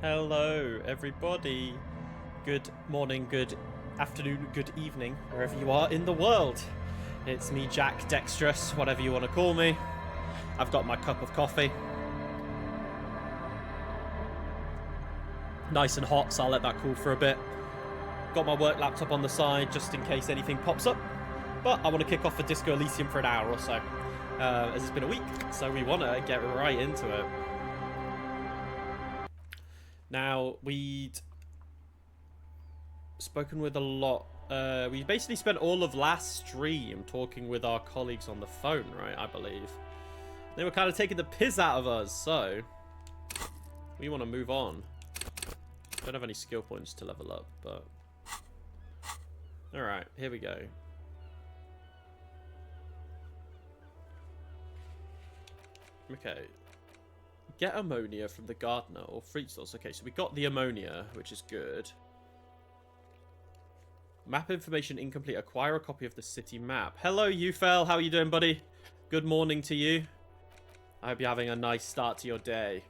Hello, everybody. Good morning, good afternoon, good evening, wherever you are in the world. It's me, Jack Dexterous, whatever you want to call me. I've got my cup of coffee. Nice and hot, so I'll let that cool for a bit. Got my work laptop on the side, just in case anything pops up. But I want to kick off for Disco Elysium for an hour or so, as it's been a week, so we want to get right into it. Now, we'd spoken with a lot. We basically spent all of last stream talking with our colleagues on the phone, right? I believe. They were kind of taking the piss out of us, so we want to move on. Don't have any skill points to level up, but... Alright, here we go. Okay. Get ammonia from the gardener or fruit source. Okay, so we got the ammonia, which is good. Map information incomplete. Acquire a copy of the city map. Hello, Ufel. How are you doing, buddy? Good morning to you. I hope you're having a nice start to your day.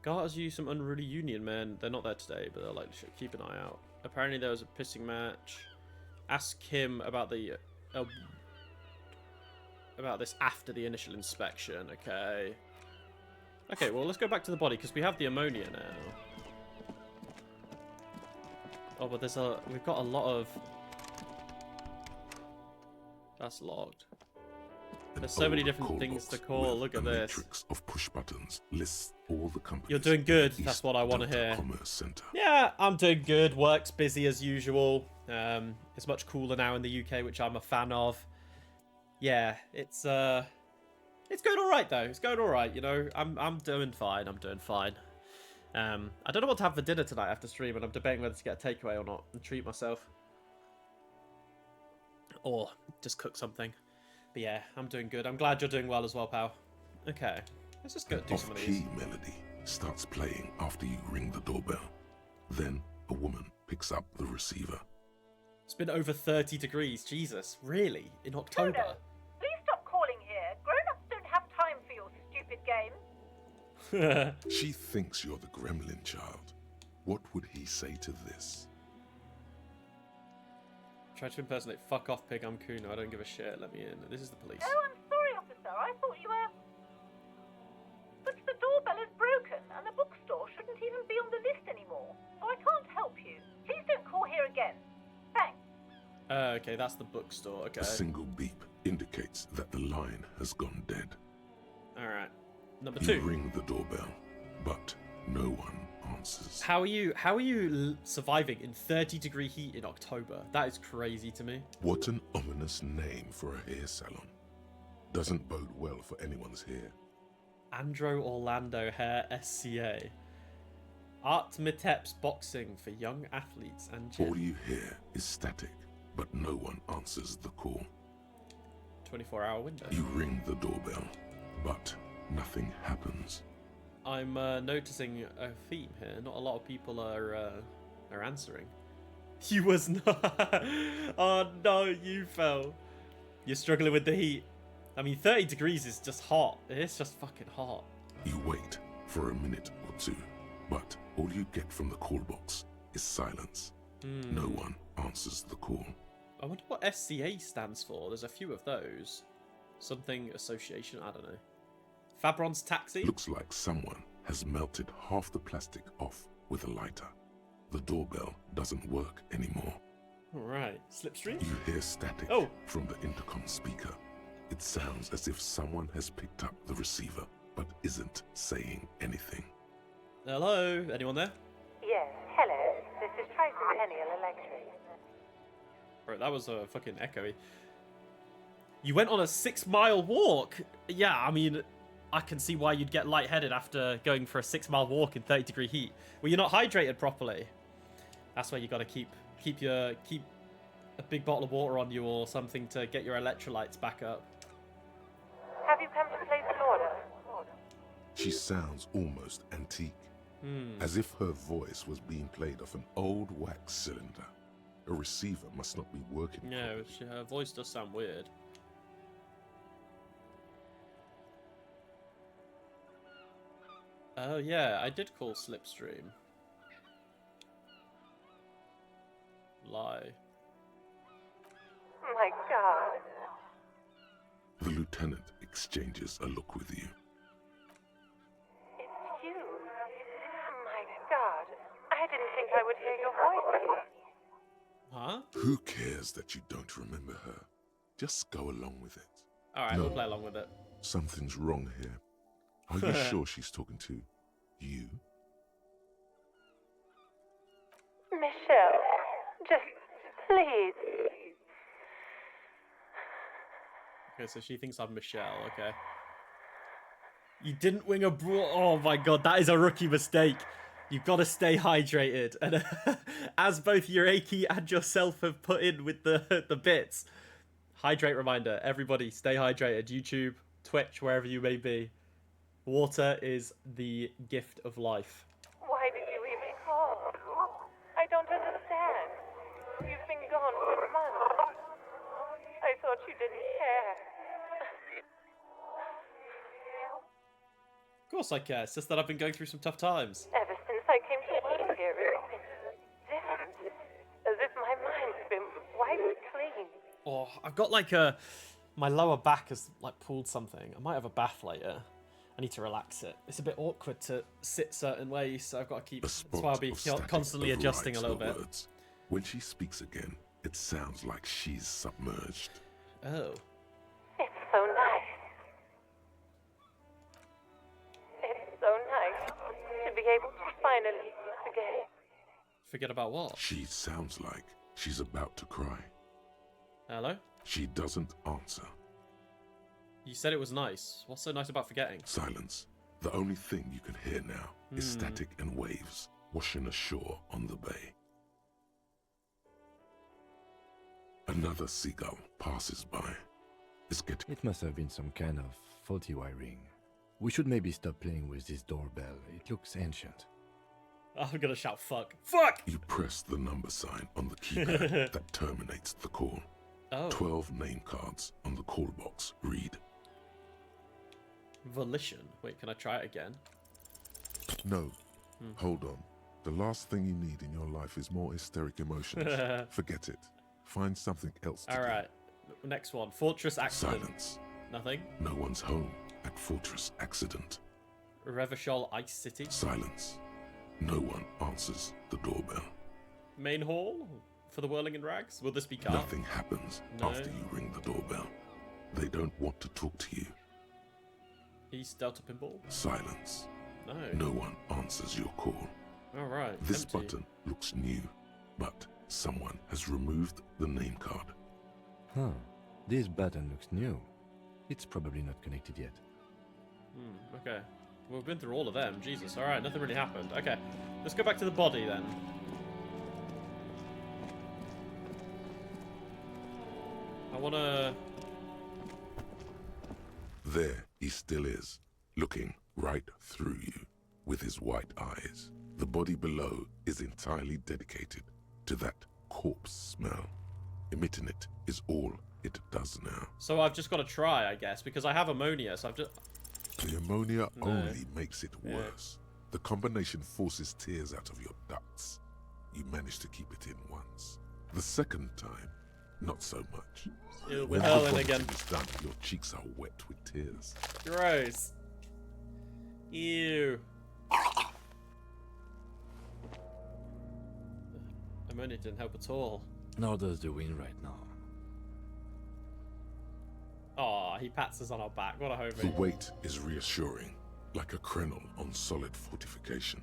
Garters use some unruly union men. They're not there today, but they'll like keep an eye out. Apparently there was a pissing match. Ask him about the about this after the initial inspection. Okay. Okay, well, let's go back to the body, because we have the ammonia now. Oh, but we've got a lot of... That's logged. There's so many different things to call. Look at this. Matrix of push buttons lists all the companies. You're doing good. That's what I want to hear. Yeah, I'm doing good. Work's busy as usual. It's much cooler now in the UK, which I'm a fan of. Yeah, it's going all right though. It's going all right. You know, I'm doing fine. I'm doing fine. I don't know what to have for dinner tonight after stream, and I'm debating whether to get a takeaway or not and treat myself, or just cook something. But yeah, I'm doing good. I'm glad you're doing well as well, pal. Okay, let's just go do some of these. Off-key melody starts playing after you ring the doorbell. Then a woman picks up the receiver. It's been over 30 degrees. Jesus, really? In October? Bruno, please stop calling here. Grown-ups don't have time for your stupid games. She thinks you're the gremlin child. What would he say to this? Try to impersonate. Fuck off, pig. I'm Kuno. I don't give a shit. Let me in. This is the police. Oh, I'm sorry, officer. I thought you were... But the doorbell is broken, and the bookstore shouldn't even be on the list anymore. So I can't help you. Please don't call here again. Thanks. Okay, that's the bookstore. Okay. A single beep indicates that the line has gone dead. Alright. Number You 2. ring the doorbell, but no one answers. How are you surviving in 30-degree heat in October? That is crazy to me. What an ominous name for a hair salon. Doesn't bode well for anyone's hair. Andro Orlando Hair SCA. Art Mitep's boxing for young athletes and gym. All you hear is static, but no one answers the call. 24-hour window. You ring the doorbell, but nothing happens. I'm noticing a theme here. Not a lot of people are answering. You was not. Oh no, you fell. You're struggling with the heat. I mean, 30 degrees is just hot. It's just fucking hot. You wait for a minute or two, but all you get from the call box is silence. No one answers the call. I wonder what SCA stands for. There's a few of those. Something association, I don't know. Fabron's taxi? Looks like someone has melted half the plastic off with a lighter. The doorbell doesn't work anymore. Alright, Slipstream? You hear static from the intercom speaker. It sounds as if someone has picked up the receiver, but isn't saying anything. Hello? Anyone there? Yes, hello. This is Tricentennial Electric. Right, that was fucking echoey. You went on a 6-mile walk? Yeah, I mean, I can see why you'd get lightheaded after going for a 6-mile walk in 30-degree heat. Well, you're not hydrated properly. That's why you gotta keep a big bottle of water on you or something to get your electrolytes back up. Have you come to place an order? She sounds almost antique, as if her voice was being played off an old wax cylinder. A receiver must not be working properly. Yeah, her voice does sound weird. Oh yeah, I did call Slipstream. Lie. My God. The lieutenant exchanges a look with you. It's you. My God. I didn't think I would hear your voice. Huh? Who cares that you don't remember her? Just go along with it. Alright, No. we'll play along with it. Something's wrong here. Are you sure she's talking to you? Michelle, just please. Okay, so she thinks I'm Michelle, okay. You didn't wing a brawl. Oh my god, that is a rookie mistake. You've got to stay hydrated. And as both Yureiki and yourself have put in with the bits, hydrate reminder. Everybody, stay hydrated. YouTube, Twitch, wherever you may be. Water is the gift of life. Why did you even call? I don't understand. You've been gone for months. I thought you didn't care. Of course I care. It's just that I've been going through some tough times. Ever since I came to work here, it's been different. As if my mind's been wiped clean. Oh, I've got like my lower back has like pulled something. I might have a bath later. I need to relax it. It's a bit awkward to sit certain ways, so I've got to keep. That's why I'll be constantly adjusting a little bit. Words. When she speaks again, it sounds like she's submerged. Oh. It's so nice. It's so nice to be able to finally forget. Forget about what? She sounds like she's about to cry. Hello? She doesn't answer. You said it was nice. What's so nice about forgetting? Silence. The only thing you can hear now is static and waves washing ashore on the bay. Another seagull passes by. It's getting... It must have been some kind of faulty wiring. We should maybe stop playing with this doorbell. It looks ancient. I'm gonna shout fuck. Fuck! You press the number sign on the keypad that terminates the call. Oh. 12 name cards on the call box read. Volition. Wait, can I try it again? No. Hold on. The last thing you need in your life is more hysteric emotions. Forget it. Find something else to do. Alright. Next one. Fortress accident. Silence. Nothing. No one's home at Fortress Accident. Revachol Ice City. Silence. No one answers the doorbell. Main hall? For the whirling in rags? Will this be car? Nothing happens No. after you ring the doorbell. They don't want to talk to you. East Delta Pinball? Silence. No. No one answers your call. Alright. This empty. button looks new, but someone has removed the name card. Huh. This button looks new. It's probably not connected yet. Okay. Well, we've been through all of them. Jesus. Alright, nothing really happened. Okay. Let's go back to the body then. I wanna... There he still is, looking right through you with his white eyes. The body below is entirely dedicated to that corpse smell. Emitting it is all it does now. So I've just got to try, I guess, because I have ammonia, so I've just... The ammonia No. only makes it Yeah. worse. The combination forces tears out of your ducts. You manage to keep it in once. The second time, not so much. Ew, we're When the hurling body again. is done, your cheeks are wet with tears. Gross. Ew. Ammonia didn't help at all. Nor does the wind right now. Aw, he pats us on our back. What a The homie. weight is reassuring, like a crenel on solid fortification.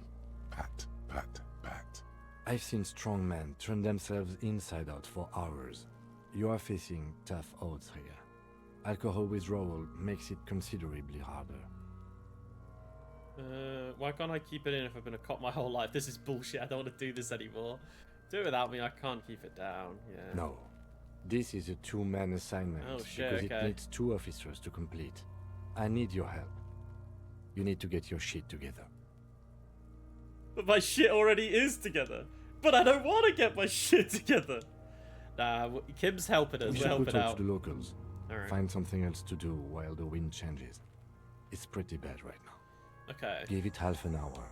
Pat, pat, pat. I've seen strong men turn themselves inside out for hours. You are facing tough odds here. Alcohol withdrawal makes it considerably harder. Why can't I keep it in if I've been a cop my whole life? This is bullshit. I don't want to do this anymore. Do it without me. I can't keep it down. Yeah. No. This is a two-man assignment Oh, shit, because okay. it needs 2 officers to complete. I need your help. You need to get your shit together. But my shit already is together. But I don't want to get my shit together. Nah, Kim's helping us. We We're should go helping talk out. to the locals. Alright. Find something else to do while the wind changes. It's pretty bad right now. Okay. Give it half an hour.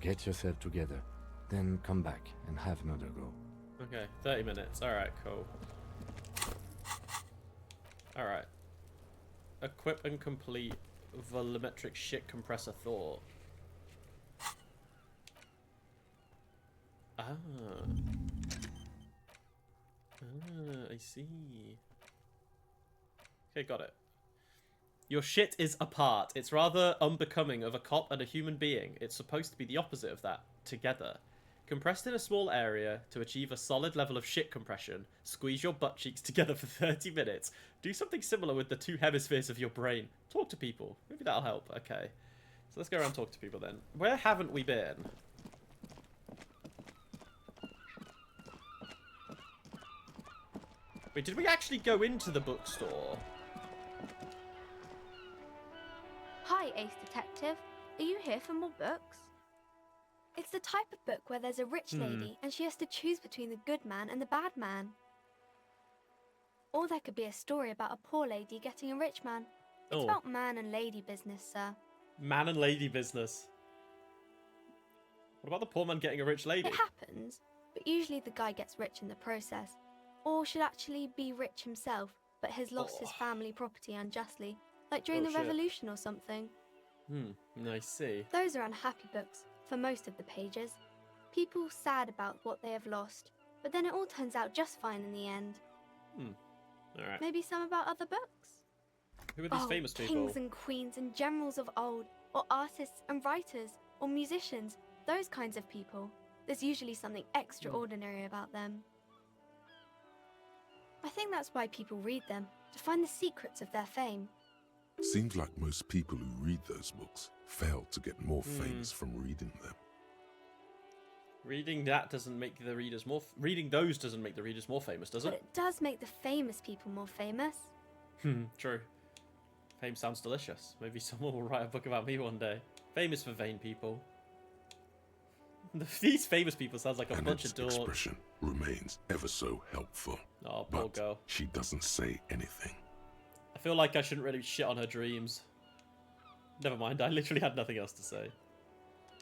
Get yourself together. Then come back and have another go. Okay, 30 minutes. Alright, cool. Alright. Equip and complete volumetric shit compressor thought. Ah. I see. Okay, got it. Your shit is apart. It's rather unbecoming of a cop and a human being. It's supposed to be the opposite of that. Together. Compressed in a small area to achieve a solid level of shit compression, squeeze your butt cheeks together for 30 minutes. Do something similar with the two hemispheres of your brain. Talk to people. Maybe that'll help. Okay. So let's go around and talk to people then. Where haven't we been? Wait, did we actually go into the bookstore? Hi, Ace Detective. Are you here for more books? It's the type of book where there's a rich lady and she has to choose between the good man and the bad man. Or there could be a story about a poor lady getting a rich man. It's about man and lady business, sir. Man and lady business. What about the poor man getting a rich lady? It happens, but usually the guy gets rich in the process. Or should actually be rich himself, but has lost his family property unjustly, like during the revolution or something. I see. Those are unhappy books, for most of the pages. People sad about what they have lost, but then it all turns out just fine in the end. Alright. Maybe some about other books? Who are these famous people? Kings and queens and generals of old, or artists and writers, or musicians, those kinds of people. There's usually something extraordinary about them. I think that's why people read them, to find the secrets of their fame. Seems like most people who read those books fail to get more famous from reading them. Reading that doesn't make the readers more... Reading those doesn't make the readers more famous, does But it? it does make the famous people more famous. True. Fame sounds delicious. Maybe someone will write a book about me one day. Famous for vain people. These famous people sounds like a bunch of dorks. Expression remains ever so helpful. Oh, poor But girl. she doesn't say anything. I feel like I shouldn't really shit on her dreams. Never mind, I literally had nothing else to say.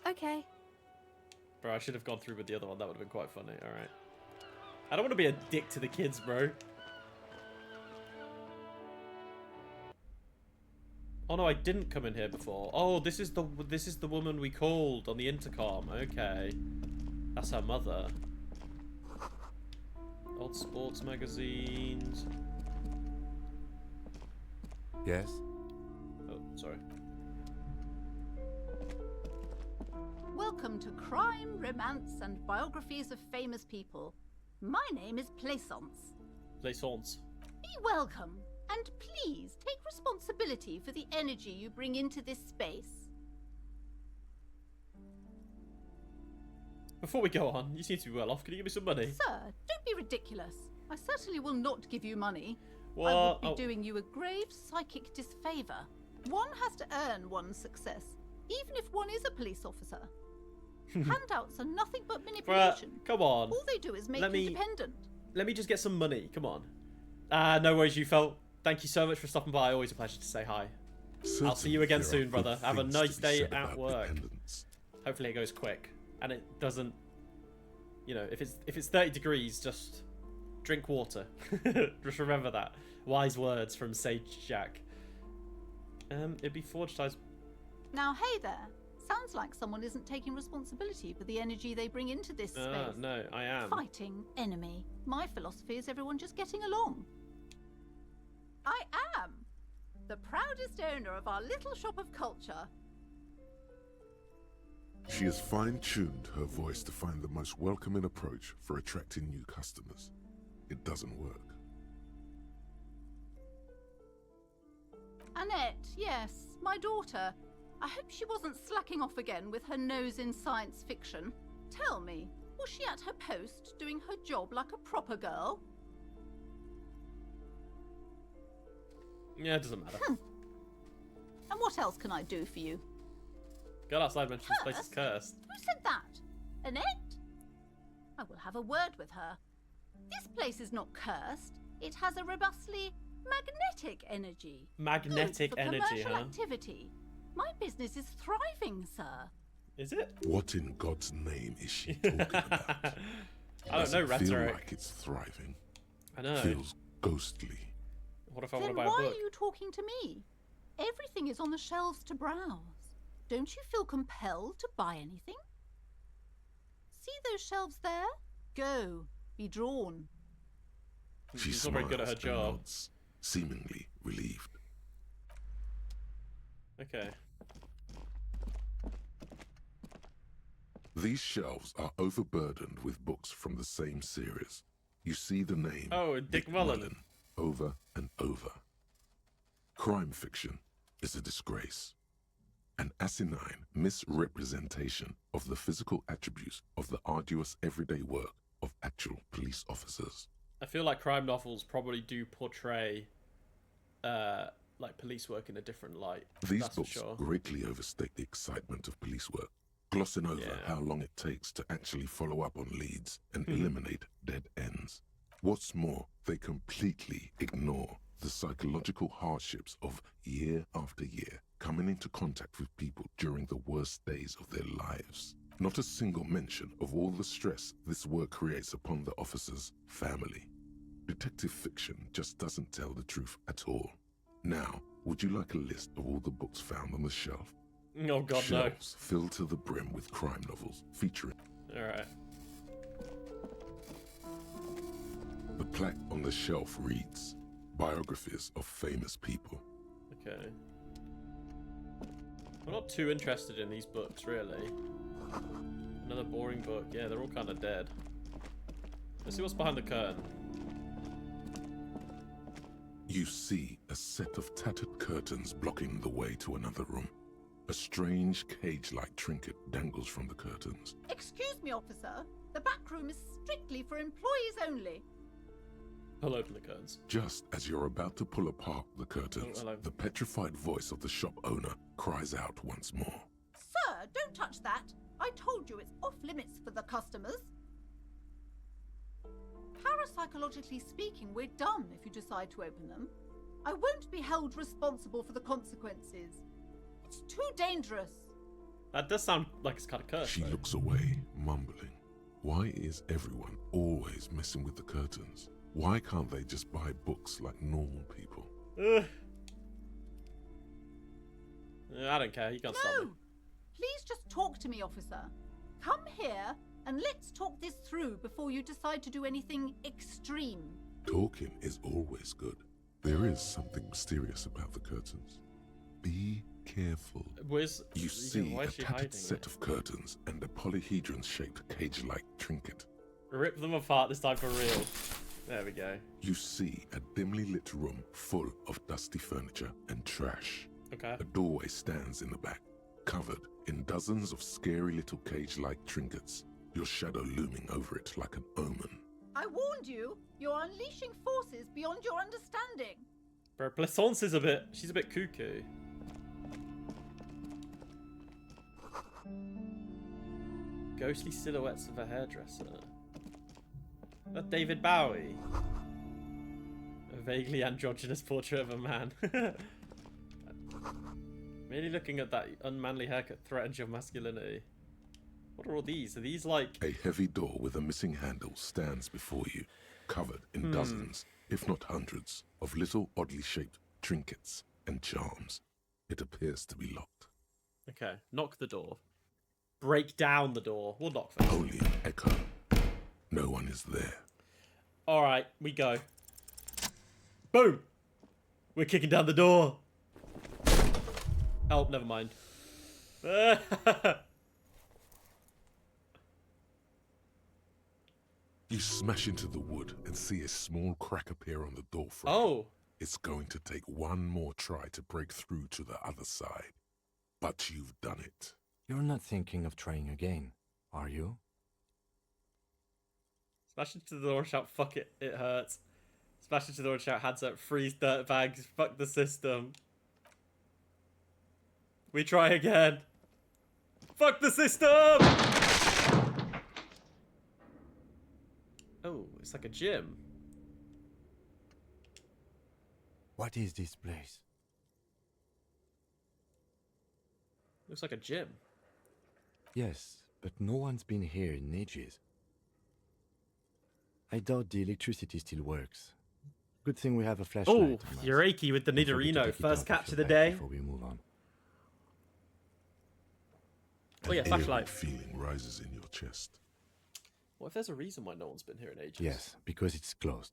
Okay. Bro, I should have gone through with the other one. That would have been quite funny. Alright. I don't want to be a dick to the kids, bro. Oh no, I didn't come in here before. Oh, this is the woman we called on the intercom. Okay. That's her mother. Old sports magazines. Yes? Oh, sorry. Welcome to Crime, Romance, and Biographies of Famous People. My name is Plaisance. Plaisance. Be welcome, and please take responsibility for the energy you bring into this space. Before we go on, you seem to be well off. Can you give me some money? Sir, don't be ridiculous. I certainly will not give you money. What? I would be doing you a grave psychic disfavor. One has to earn one's success, even if one is a police officer. Handouts are nothing but manipulation. Come on. All they do is make you dependent. Let me just get some money. Come on. No worries, you felt. Thank you so much for stopping by. Always a pleasure to say hi. I'll see you again soon, brother. Have a nice day at work. Hopefully it goes quick. And it doesn't... You know, if it's 30 degrees, just drink water. Just remember that. Wise words from Sage Jack. It'd be forged eyes. Now, hey there. Sounds like someone isn't taking responsibility for the energy they bring into this space. No, I am. Fighting enemy. My philosophy is everyone just getting along. I am the proudest owner of our little shop of culture. She has fine-tuned her voice to find the most welcoming approach for attracting new customers. It doesn't work. Annette, yes, my daughter. I hope she wasn't slacking off again with her nose in science fiction. Tell me, was she at her post doing her job like a proper girl? Yeah, it doesn't matter. And what else can I do for you? Get outside, mention this place is cursed. Who said that? Annette? I will have a word with her. This place is not cursed. It has a robustly magnetic energy. Magnetic Good for energy, commercial huh? activity. My business is thriving, sir. Is it? What in God's name is she talking about? I don't know, Does it feel rhetoric. like it's thriving? I know. Feels ghostly. What if I want Then to buy why a book? are you talking to me? Everything is on the shelves to browse. Don't you feel compelled to buy anything? See those shelves there? Go. Be drawn. She She's not very good at her smiles and job. nods, seemingly relieved. Okay. These shelves are overburdened with books from the same series. You see the name Oh, Dick Mullen. over and over. Crime fiction is a disgrace. An asinine misrepresentation of the physical attributes of the arduous everyday work of actual police officers. I feel like crime novels probably do portray like police work in a different light. These That's books for sure. greatly overstate the excitement of police work, glossing over Yeah. how long it takes to actually follow up on leads and Hmm. eliminate dead ends. What's more, they completely ignore the psychological hardships of year after year coming into contact with people during the worst days of their lives. Not a single mention of all the stress this work creates upon the officer's family. Detective fiction just doesn't tell the truth at all. Now, would you like a list of all the books found on the shelf? Oh god, Shelves filled to the brim with crime novels featuring. no. Alright. The plaque on the shelf reads, biographies of famous people. Okay. I'm not too interested in these books, really. Another boring book. Yeah, they're all kind of dead. Let's see what's behind the curtain. You see a set of tattered curtains blocking the way to another room. A strange cage-like trinket dangles from the curtains. Excuse me, officer. The back room is strictly for employees only. I'll open the curtains. Just as you're about to pull apart the curtains, Oh, hello. the petrified voice of the shop owner cries out once more. Sir, don't touch that. I told you it's off limits for the customers. Parapsychologically speaking, we're done if you decide to open them. I won't be held responsible for the consequences. It's too dangerous. That does sound like it's kind of cursed. She though. looks away, mumbling. Why is everyone always messing with the curtains? Why can't they just buy books like normal people? Ugh. I don't care. You can't stop No! me. Please just talk to me, officer. Come here and let's talk this through before you decide to do anything extreme. Talking is always good. There is something mysterious about the curtains. Be careful. Where's You see why a is she tattered hiding set it? of curtains and a polyhedron-shaped cage-like trinket. Rip them apart this time for real. There we go. You see a dimly lit room full of dusty furniture and trash. Okay. A doorway stands in the back, covered in dozens of scary little cage-like trinkets, your shadow looming over it like an omen. I warned you, you're unleashing forces beyond your understanding. Bro, Plaisance is a bit... She's a bit cuckoo. Ghostly silhouettes of a hairdresser. That David Bowie. A vaguely androgynous portrait of a man. Merely looking at that unmanly haircut threatens your masculinity. What are all these? Are these like... A heavy door with a missing handle stands before you, covered in dozens, if not hundreds, of little oddly shaped trinkets and charms. It appears to be locked. Okay, knock the door. Break down the door. We'll knock first. Only an echo. No one is there. Alright, we go. Boom! We're kicking down the door. Oh, never mind. You smash into the wood and see a small crack appear on the door frame. Oh, It's going to take one more try to break through to the other side. But you've done it. You're not thinking of trying again, are you? smash into the door and shout, fuck it, it hurts. Smash into the door and shout, hands up, freeze dirtbags, fuck the system. We try again. Fuck the system! Oh, it's like a gym. What is this place? Looks like a gym. Yes, but no one's been here in ages. I doubt the electricity still works. Good thing we have a flashlight. Oh, on us. Yureki with the Don't forget to Nidorino. take it First out catch your of the bag day. Before we move on. Oh yeah, An eerie flashlight. feeling rises in your chest. What if there's a reason why no one's been here in ages? Yes, because it's closed.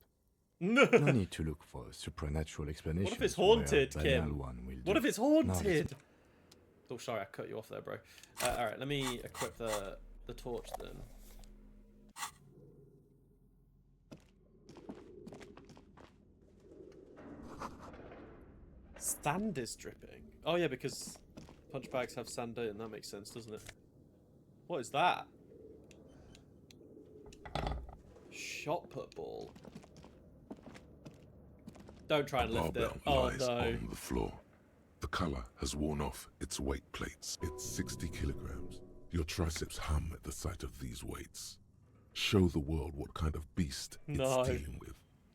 No. No need to look for supernatural explanations. What if it's where haunted, a banal Kim? one will What do. if it's No, haunted? Oh, sorry, I cut you off there, bro. Alright, let me equip the torch then. Sand is dripping. Oh yeah, because punch bags have sand in. That makes sense, doesn't it? What is that? Shot put ball. Don't try and lift it. Barbell Oh lies no. on the floor. The color has worn off its weight plates. It's 60 kilograms. Your triceps hum at the sight of these weights. Show the world what kind of beast No. it's dealing with.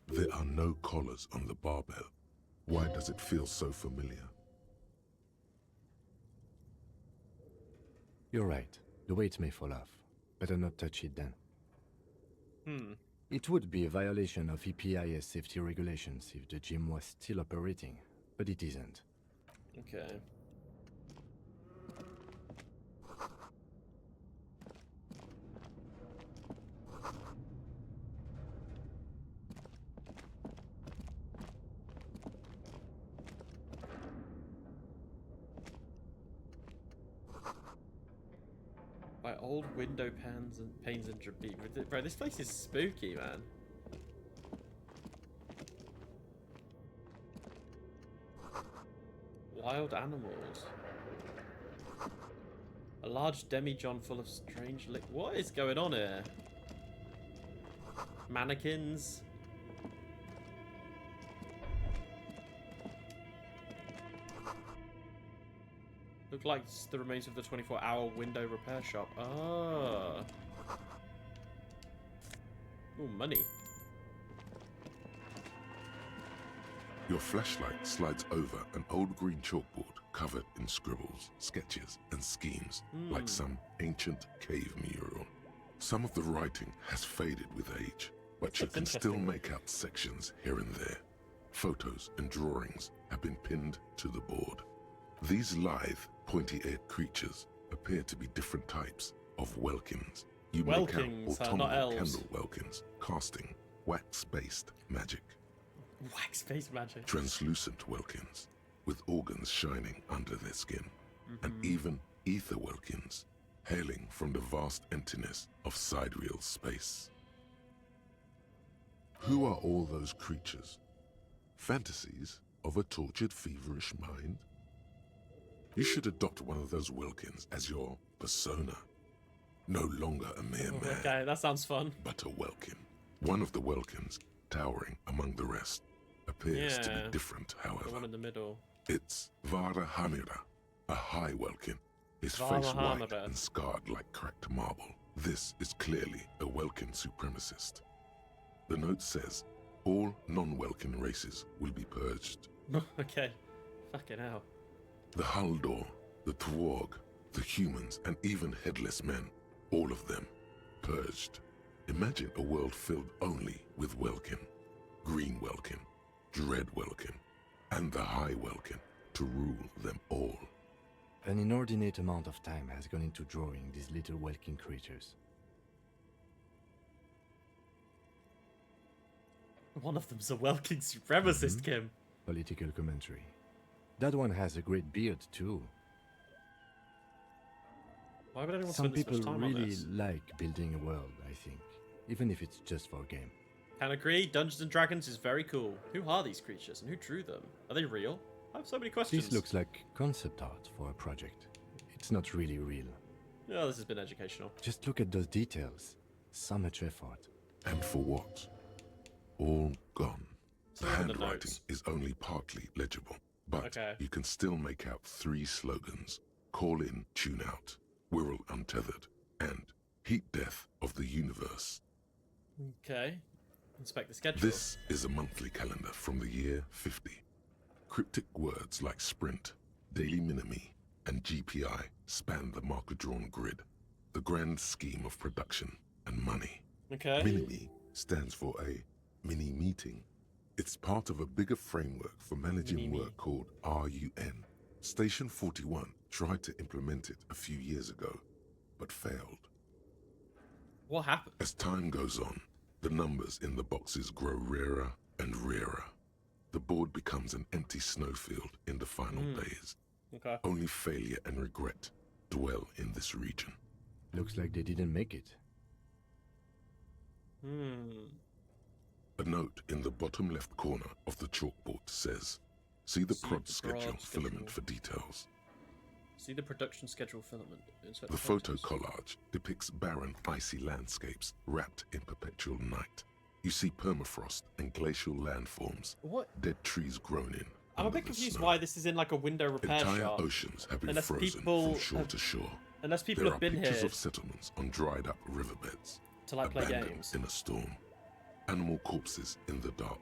There are no collars on the barbell. Why does it feel so familiar? You're right. The weight may fall off. Better not touch it then. It would be a violation of EPIS safety regulations if the gym was still operating, but it isn't. Okay. By old window panes and Drabit. Bro, this place is spooky, man. Wild animals. A large demijohn full of strange what is going on here? Mannequins. Look like it's the remains of the 24-hour window repair shop. Ah. Ooh, money. Your flashlight slides over an old green chalkboard covered in scribbles, sketches, and schemes, like some ancient cave mural. Some of the writing has faded with age, but you can still make out sections here and there. Photos and drawings have been pinned to the board. These lithe, pointy-eared creatures appear to be different types of welkins. You make out Welkins, not autumnal elves. candle welkins, casting wax-based magic. Wax-based magic. Translucent welkins, with organs shining under their skin, and even ether welkins, hailing from the vast emptiness of sidereal space. Who are all those creatures? Fantasies of a tortured, feverish mind? You should adopt one of those welkins as your persona. No longer a mere man, Okay, that sounds fun. but a welkin. One of the welkins, towering among the rest, appears to Yeah. be different, The one however. in the middle. It's Vara Hamira, a high welkin, his Vara face white Hamira. and scarred like cracked marble. This is clearly a welkin supremacist. The note says, all non-welkin races will be purged. Okay. Fucking hell. The Haldor, the Twarg, the humans, and even headless men, all of them, purged. Imagine a world filled only with welkin, green welkin, dread welkin, and the high welkin to rule them all. An inordinate amount of time has gone into drawing these little welkin creatures. One of them's a Welking supremacist, Kim. Political commentary. That one has a great beard too. Why would anyone Some spend this people much time on really this? like building a world, I think. Even if it's just for a game. Can agree, Dungeons and Dragons is very cool. Who are these creatures and who drew them? Are they real? I have so many questions. This looks like concept art for a project. It's not really real. Oh, this has been educational. Just look at those details. So much effort. And for what? All gone. The in the handwriting notes. is only partly legible, but Okay. you can still make out 3 slogans. Call in, tune out, Wirral Untethered, and Heat Death of the Universe. Okay. Inspect the schedule. This is a monthly calendar from the year 50. Cryptic words like sprint, daily minimi, and GPI span the marker-drawn grid, the grand scheme of production and money. Okay. Mini-Me stands for a mini-meeting. It's part of a bigger framework for managing Mini-Me. work called RUN. Station 41 tried to implement it a few years ago, but failed. What happened? As time goes on, the numbers in the boxes grow rarer and rarer. The board becomes an empty snowfield in the final days. Okay. Only failure and regret dwell in this region. Looks like they didn't make it. A note in the bottom left corner of the chalkboard says, see the prod schedule filament for details. See the production schedule filament. Insert The photo photos. collage depicts barren, icy landscapes wrapped in perpetual night. You see permafrost and glacial landforms, What? dead trees grown in. I'm a under bit the confused snow. why this is in like a window repair Entire shop. oceans have been Unless frozen people from shore have- to shore. Unless people There have are been pictures here of settlements on dried up riverbeds, to like play abandoned games. in a storm. Animal corpses in the dark,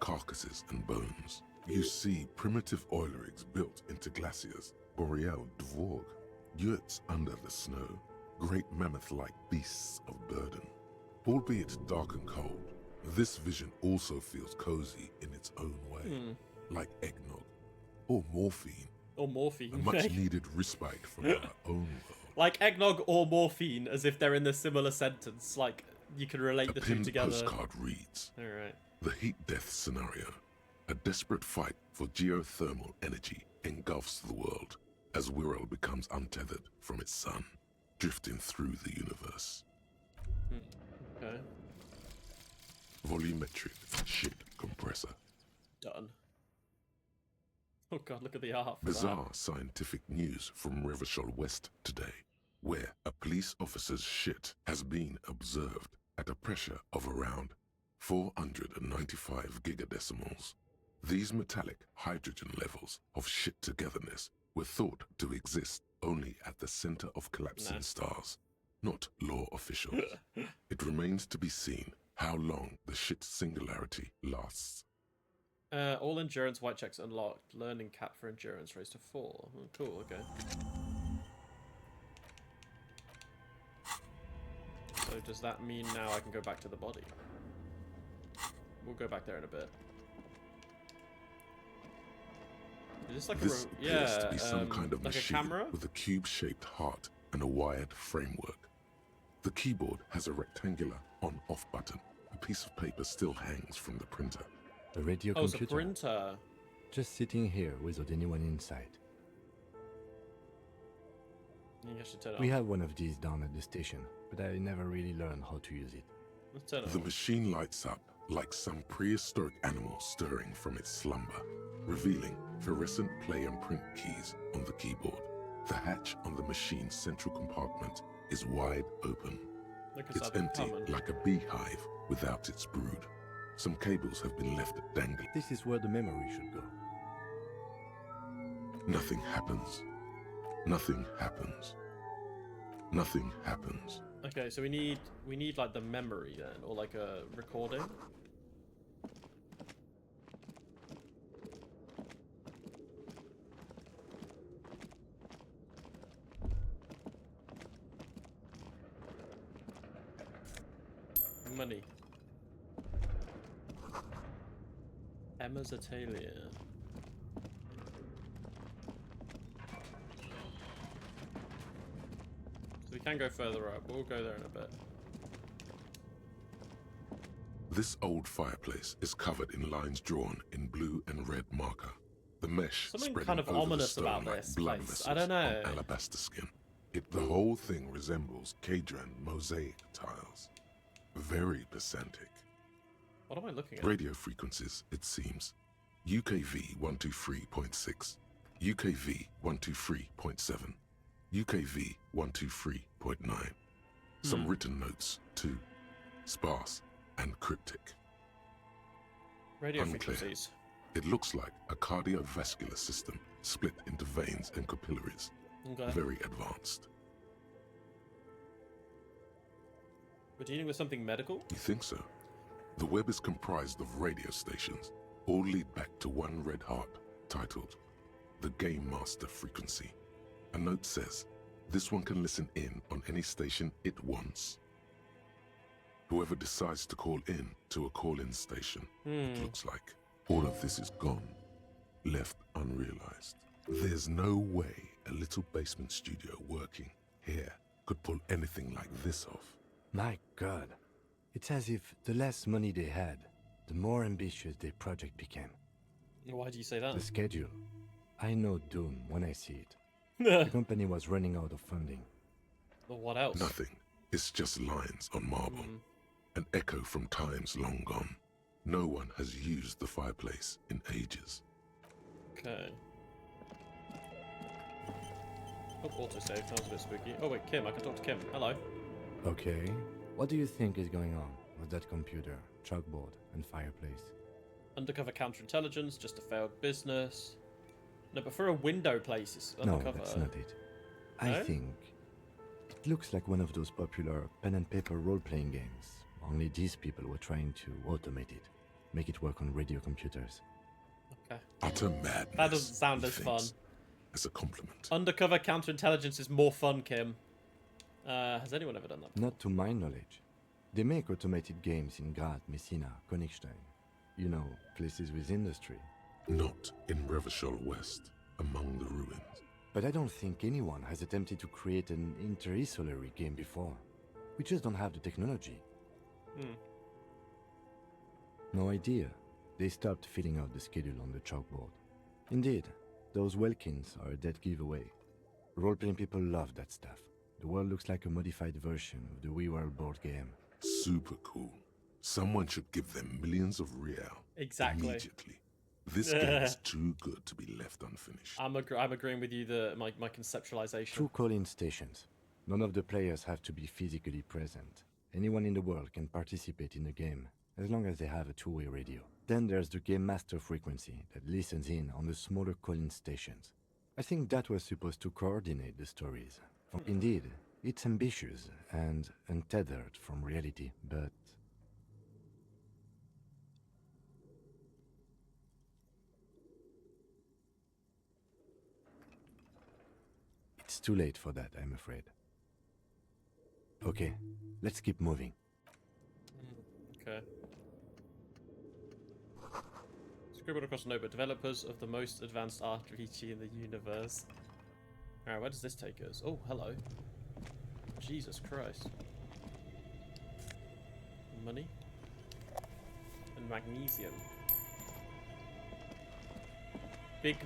carcasses and bones. You see primitive oil rigs built into glaciers, boreal dvorg, yurts under the snow, great mammoth-like beasts of burden. Albeit dark and cold, this vision also feels cozy in its own way, like eggnog or morphine, Or morphine. a much-needed respite from our own world. Like eggnog or morphine, as if they're in the similar sentence. Like you can relate A the two pinned together. postcard reads, Alright. the heat-death scenario. A desperate fight for geothermal energy engulfs the world as Wirral becomes untethered from its sun, drifting through the universe. Okay. Volumetric shit compressor. Done. Oh god, look at the art for Bizarre scientific news from Revachol West today, where a police officer's shit has been observed at a pressure of around 495 gigadecimals. These metallic hydrogen levels of shit togetherness were thought to exist only at the center of collapsing stars, not law officials. It remains to be seen how long the shit singularity lasts. that. All endurance white checks unlocked. Learning cap for endurance raised to 4. Oh, cool, okay. So does that mean now I can go back to the body? We'll go back there in a bit. Is this like This a appears to be some kind of like machine a camera? with a cube-shaped heart and a wired framework. The keyboard has a rectangular on-off button. A piece of paper still hangs from the printer. A radio Oh, it's a computer. printer. Just sitting here without anyone inside. You should turn it We on. have one of these down at the station, but I never really learned how to use it. Let's turn it The on. machine lights up like some prehistoric animal stirring from its slumber, revealing fluorescent play and print keys on the keyboard. The hatch on the machine's central compartment is wide open. Look, it's It's up in empty common. like a beehive without its brood. Some cables have been left dangling. This is where the memory should go. Nothing happens. Nothing happens. Nothing happens. Okay, so we need like the memory then, or like a recording. Money. Emma's Atalia. So we can go further up. We'll go there in a bit. This old fireplace is covered in lines drawn in blue and red marker. The mesh Something spreading kind of over the ominous stone about like this blood place. vessels I don't know. on alabaster skin. The whole thing resembles Cadran mosaic tiles. Very pesantic. What am I looking at? Radio frequencies, it seems. UKV 123.6, UKV 123.7, UKV 123.9. Some written notes, too. Sparse and cryptic. Radio Unclear. frequencies. It looks like a cardiovascular system split into veins and capillaries. Okay. Very advanced. We're dealing with something medical? You think so? The web is comprised of radio stations, all lead back to one red heart, titled the Game Master Frequency. A note says, this one can listen in on any station it wants. Whoever decides to call in to a call-in station, it looks like. All of this is gone, left unrealized. There's no way a little basement studio working here could pull anything like this off. My God. It's as if the less money they had, the more ambitious their project became. Why do you say that? The schedule. I know doom when I see it. The company was running out of funding. Well, what else? Nothing. It's just lines on marble. An echo from times long gone. No one has used the fireplace in ages. Okay. Oh, autosave. That was a bit spooky. Oh wait, Kim. I can talk to Kim. Hello. Okay. What do you think is going on with that computer, chalkboard, and fireplace? Undercover counterintelligence, just a failed business. No, but for a window place, it's undercover. No, that's not it. No? I think it looks like one of those popular pen and paper role-playing games. Only these people were trying to automate it, make it work on radio computers. Okay. Utter madness. That doesn't sound as fun. As a compliment. Undercover counterintelligence is more fun, Kim. Has anyone ever done that before? Not to my knowledge. They make automated games in Graz, Messina, Königstein. You know, places with industry. Not in Revachol West, among the ruins. But I don't think anyone has attempted to create an inter-isolary game before. We just don't have the technology. No idea. They stopped filling out the schedule on the chalkboard. Indeed, those Welkins are a dead giveaway. Role-playing people love that stuff. The world looks like a modified version of the WeWorld board game. Super cool. Someone should give them millions of real. Exactly. Immediately. This game is too good to be left unfinished. I'm agreeing with you. My conceptualization. 2 call-in stations. None of the players have to be physically present. Anyone in the world can participate in the game, as long as they have a two-way radio. Then there's the game master frequency that listens in on the smaller call-in stations. I think that was supposed to coordinate the stories. Indeed, it's ambitious and untethered from reality, but... It's too late for that, I'm afraid. Okay, let's keep moving. Okay. Scribbled across a notebook. Developers of the most advanced RPG in the universe. Alright, where does this take us? Oh, hello. Jesus Christ. Money. And magnesium. Big...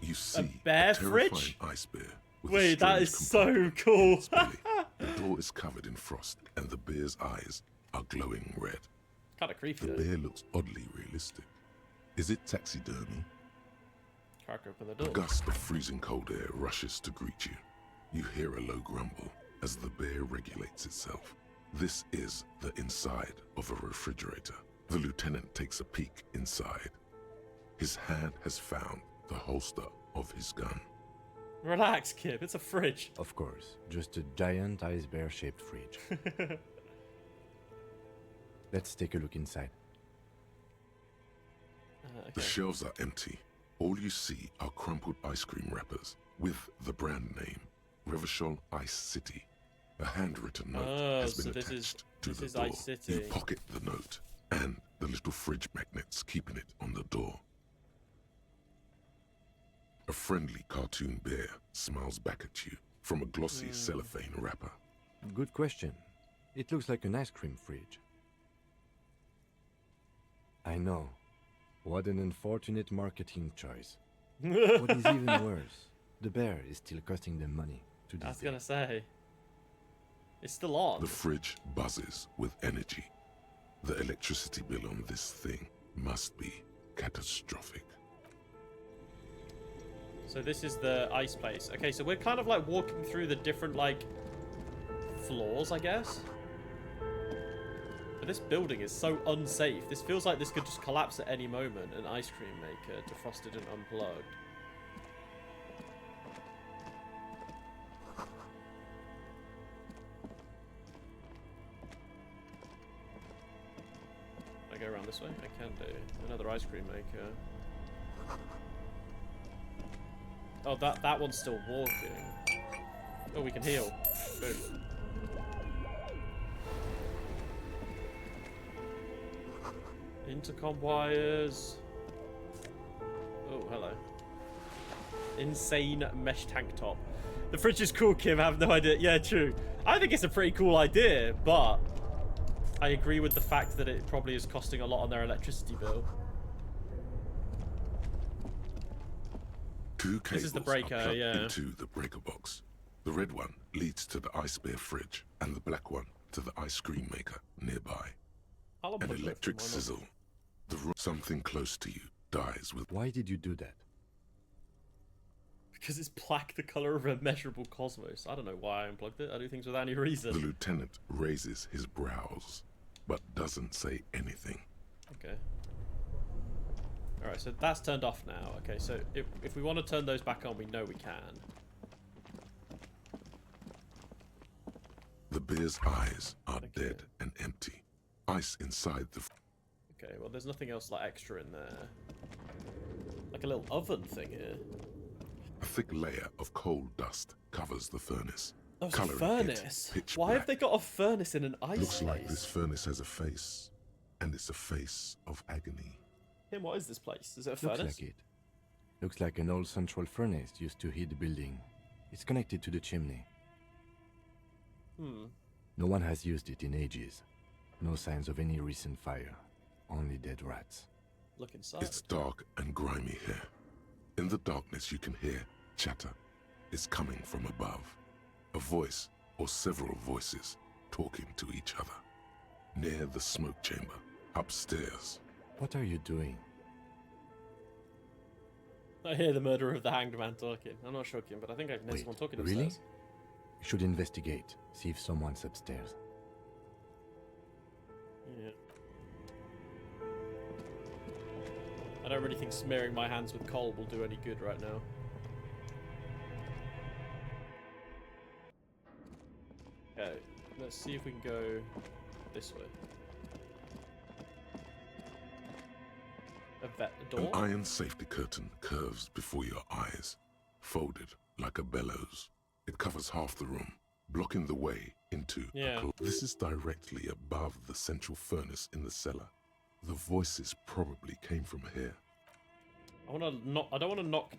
you see bear a terrifying fridge? ice bear with Wait, a that is strange so cool. in its belly. The door is covered in frost, and the bear's eyes are glowing red. Kind of creepy, The though. bear looks oddly realistic. Is it taxidermy? Crack open the A door. gust of freezing cold air rushes to greet you. You hear a low grumble as the bear regulates itself. This is the inside of a refrigerator. The lieutenant takes a peek inside. His hand has found the holster of his gun. Relax, Kip. It's a fridge. Of course, just a giant ice bear-shaped fridge. Let's take a look inside. The Okay. shelves are empty. All you see are crumpled ice cream wrappers with the brand name, Revachol Ice City. A handwritten note Oh, has been so this attached is- to this the is door. Ice City. You pocket the note and the little fridge magnets keeping it on the door. A friendly cartoon bear smiles back at you from a glossy cellophane wrapper. Good question. It looks like an ice cream fridge. I know. What an unfortunate marketing choice. What is even worse, the bear is still costing them money to I this was day. gonna say. It's still on. The fridge buzzes with energy. The electricity bill on this thing must be catastrophic. So this is the ice place. Okay, so we're kind of like walking through the different like floors, I guess. But this building is so unsafe. This feels like this could just collapse at any moment. An ice cream maker, defrosted and unplugged. Can I go around this way? I can do. Another ice cream maker. Oh, that one's still walking. Oh, we can heal. Boom. Intercom wires. Oh, hello. Insane mesh tank top. The fridge is cool, Kim. I have no idea. Yeah, true. I think it's a pretty cool idea, but I agree with the fact that it probably is costing a lot on their electricity bill. Two cables This is the breaker, are plugged yeah. into the breaker box. The red one leads to the ice bear fridge, and the black one to the ice cream maker nearby. I'll An unplug both of them, electric why not? sizzle. Something close to you dies with. Why did you do that? Because it's black, the color of immeasurable cosmos. I don't know why I unplugged it. I do things without any reason. The lieutenant raises his brows, but doesn't say anything. Okay. Alright, so that's turned off now. Okay, so if we want to turn those back on, we know we can. The bear's eyes are Okay. dead and empty. Ice inside the. Okay, well, there's nothing else like extra in there. Like a little oven thing here. A thick layer of coal dust covers the furnace. Oh, it's a coloring it furnace. pitch Why black. have they got a furnace in an ice Looks like place? this furnace has a face, and it's a face of agony. Tim, what is this place? Is it a Looks furnace? like it. Looks like an old central furnace used to heat the building. It's connected to the chimney. Hmm. No one has used it in ages. No signs of any recent fire. Only dead rats. Look inside. It's dark and grimy here. In the darkness you can hear chatter. It's coming from above. A voice, or several voices, talking to each other. Near the smoke chamber, upstairs. What are you doing? I hear the murderer of the hanged man talking. I'm not sure, Kim, but I think I can hear Wait, someone talking really? upstairs. You should investigate. See if someone's upstairs. Yeah. I don't really think smearing my hands with coal will do any good right now. Okay, let's see if we can go this way. A An door? iron safety curtain curves before your eyes, folded like a bellows. It covers half the room, blocking the way into Yeah. This is directly above the central furnace in the cellar. The voices probably came from here. I want to knock. I don't want to knock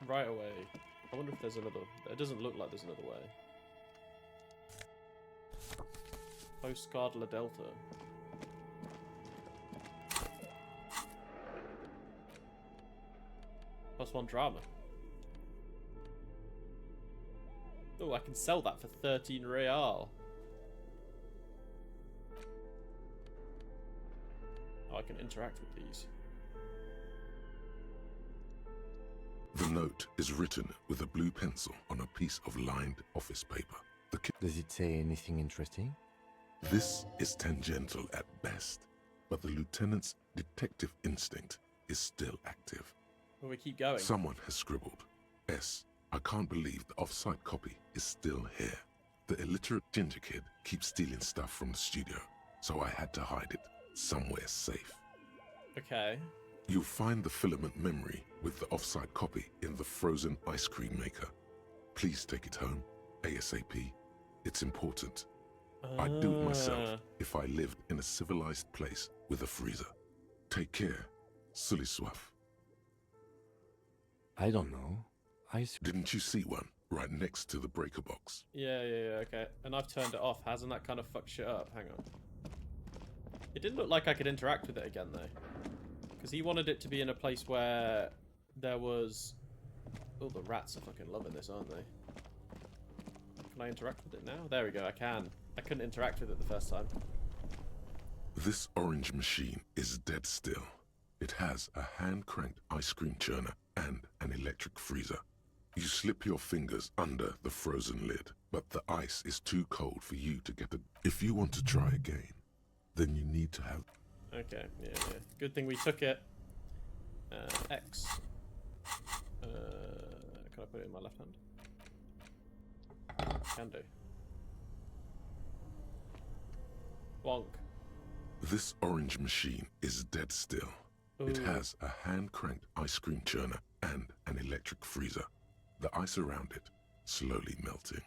right away. I wonder if there's another. It doesn't look like there's another way. Postcard La Delta. +1 drama. Oh, I can sell that for 13 real. Oh, I can interact with these. The note is written with a blue pencil on a piece of lined office paper. Does it say anything interesting? This is tangential at best, but the lieutenant's detective instinct is still active. Well, we keep going. Someone has scribbled, S. I can't believe the off-site copy is still here. The illiterate ginger kid keeps stealing stuff from the studio, so I had to hide it somewhere safe. Okay. You'll find the filament memory with the off-site copy in the frozen ice cream maker. Please take it home, ASAP. It's important. I'd do it myself if I lived in a civilized place with a freezer. Take care, Sully Swaff. I don't know. Didn't you see one right next to the breaker box? Yeah, okay. And I've turned it off. Hasn't that kind of fucked shit up? Hang on. It didn't look like I could interact with it again, though. Because he wanted it to be in a place where there was... Oh, the rats are fucking loving this, aren't they? Can I interact with it now? There we go, I can. I couldn't interact with it the first time. This orange machine is dead still. It has a hand-cranked ice cream churner and an electric freezer. You slip your fingers under the frozen lid, but the ice is too cold for you to get it. If you want to try again, then you need to have... Okay, yeah. Good thing we took it. X. Can I put it in my left hand? Can do. Bonk. This orange machine is dead still. It Ooh. has a hand-cranked ice cream churner and an electric freezer, the ice around it slowly melting.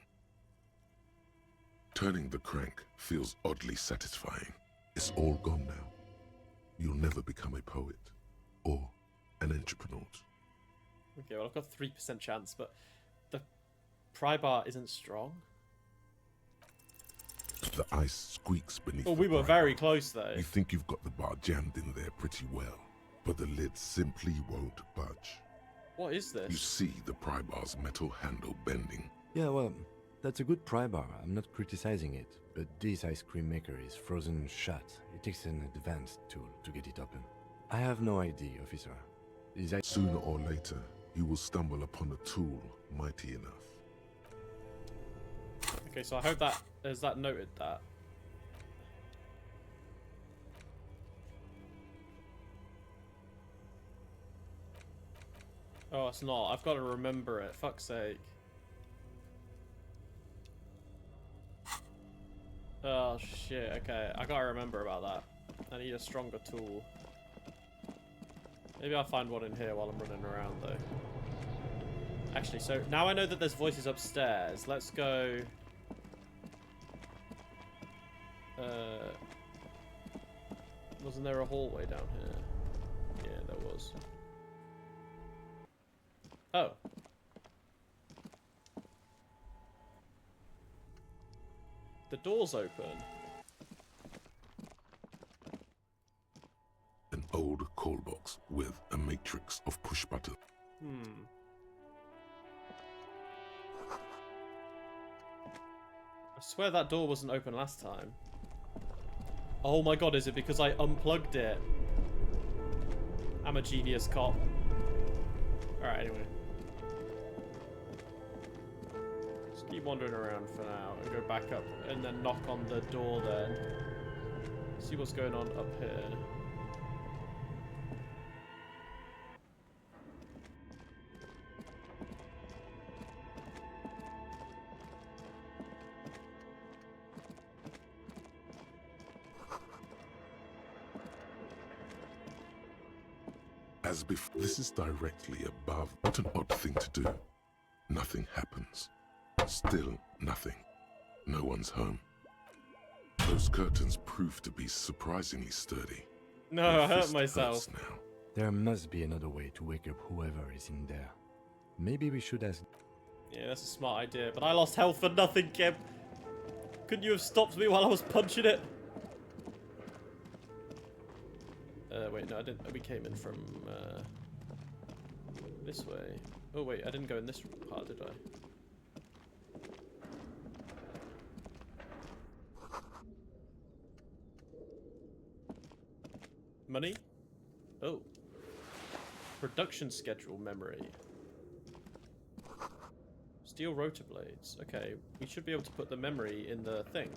Turning the crank feels oddly satisfying. It's all gone now. You'll never become a poet or an entrepreneur. Okay, well, I've got 3% chance, but the pry bar isn't strong. The ice squeaks beneath. Oh, we were very close, though. You think you've got the bar jammed in there pretty well, but the lid simply won't budge. What is this? You see the pry bar's metal handle bending. Yeah, well, that's a good pry bar. I'm not criticizing it, but this ice cream maker is frozen shut. It takes an advanced tool to get it open. I have no idea, officer. Sooner or later, you will stumble upon a tool mighty enough. Okay, so I hope that has that noted that. Oh, it's not. I've got to remember it. Fuck's sake. Oh shit. Okay, I gotta remember about that. I need a stronger tool. Maybe I'll find one in here while I'm running around, though. Actually, so now I know that there's voices upstairs. Let's go. Wasn't there a hallway down here? Yeah, there was. Oh. The door's open. An old call box with a matrix of push buttons. I swear that door wasn't open last time. Oh my god, is it because I unplugged it? I'm a genius cop. Alright, anyway. Just keep wandering around for now and go back up and then knock on the door then. See what's going on up here. As before, this is directly above. What an odd thing to do. Nothing happens. Still nothing. No one's home. Those curtains prove to be surprisingly sturdy. No, My I hurt fist myself. hurts now. There must be another way to wake up whoever is in there. Maybe we should ask... Yeah, that's a smart idea, but I lost health for nothing, Kim. Couldn't you have stopped me while I was punching it? Wait, no, I didn't. We came in from this way. Oh wait, I didn't go in this part, did I? Money? Oh. Production schedule memory. Steel rotor blades. Okay, we should be able to put the memory in the thing.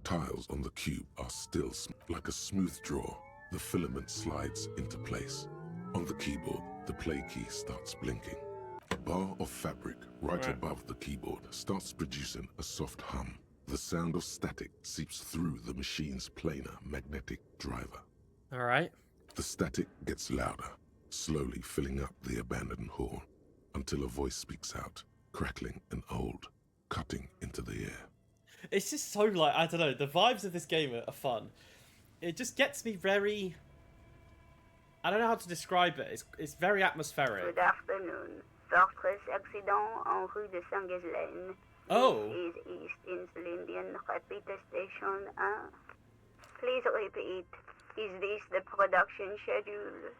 Tiles on the cube are still like a smooth draw. The filament slides into place. On the keyboard, the play key starts blinking. A bar of fabric right above the keyboard starts producing a soft hum. The sound of static seeps through the machine's planar magnetic driver. Alright. The static gets louder, slowly filling up the abandoned hall, until a voice speaks out, crackling and old, cutting into the air. It's just so, like, I don't know, the vibes of this game are fun. It just gets me very... I don't know how to describe it. It's very atmospheric. Good afternoon. Fortress accident en rue de Saint-Ghislaine. Oh. This is East Insulindian Repeater Station 1. Please repeat. Is this the production schedule?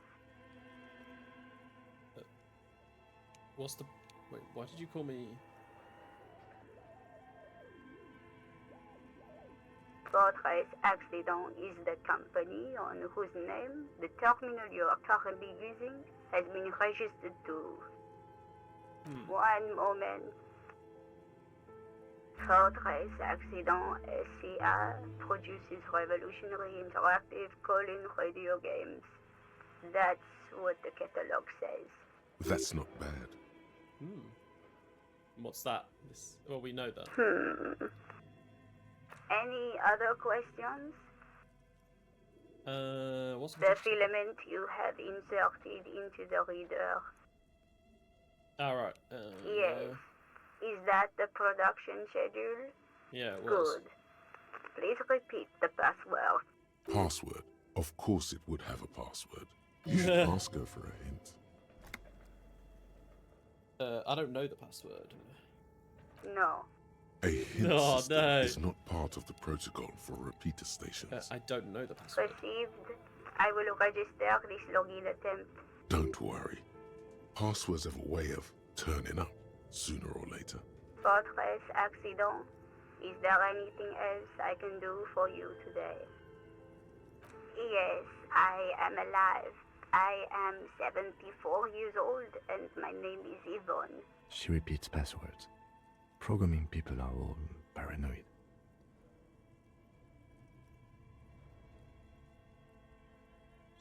What's the... Wait, why did you call me... Fortress Accident is the company on whose name the terminal you are currently using has been registered to. One moment. Fortress Accident SCA produces revolutionary interactive call-in radio games. That's what the catalog says. That's not bad. What's that? This... Well, we know that. Any other questions? What's The filament you have inserted into the reader. Alright. Yes. Is that the production schedule? Yeah, it was. Good. Please repeat the password. Password? Of course it would have a password. You should ask her for a hint. I don't know the password. No. A hint Oh, system no. is not part of the protocol for repeater stations. I don't know the password. Received. I will register this login attempt. Don't worry. Passwords have a way of turning up sooner or later. Fortress accident. Is there anything else I can do for you today? Yes, I am alive. I am 74 years old and my name is Yvonne. She repeats passwords. Programming people are all paranoid.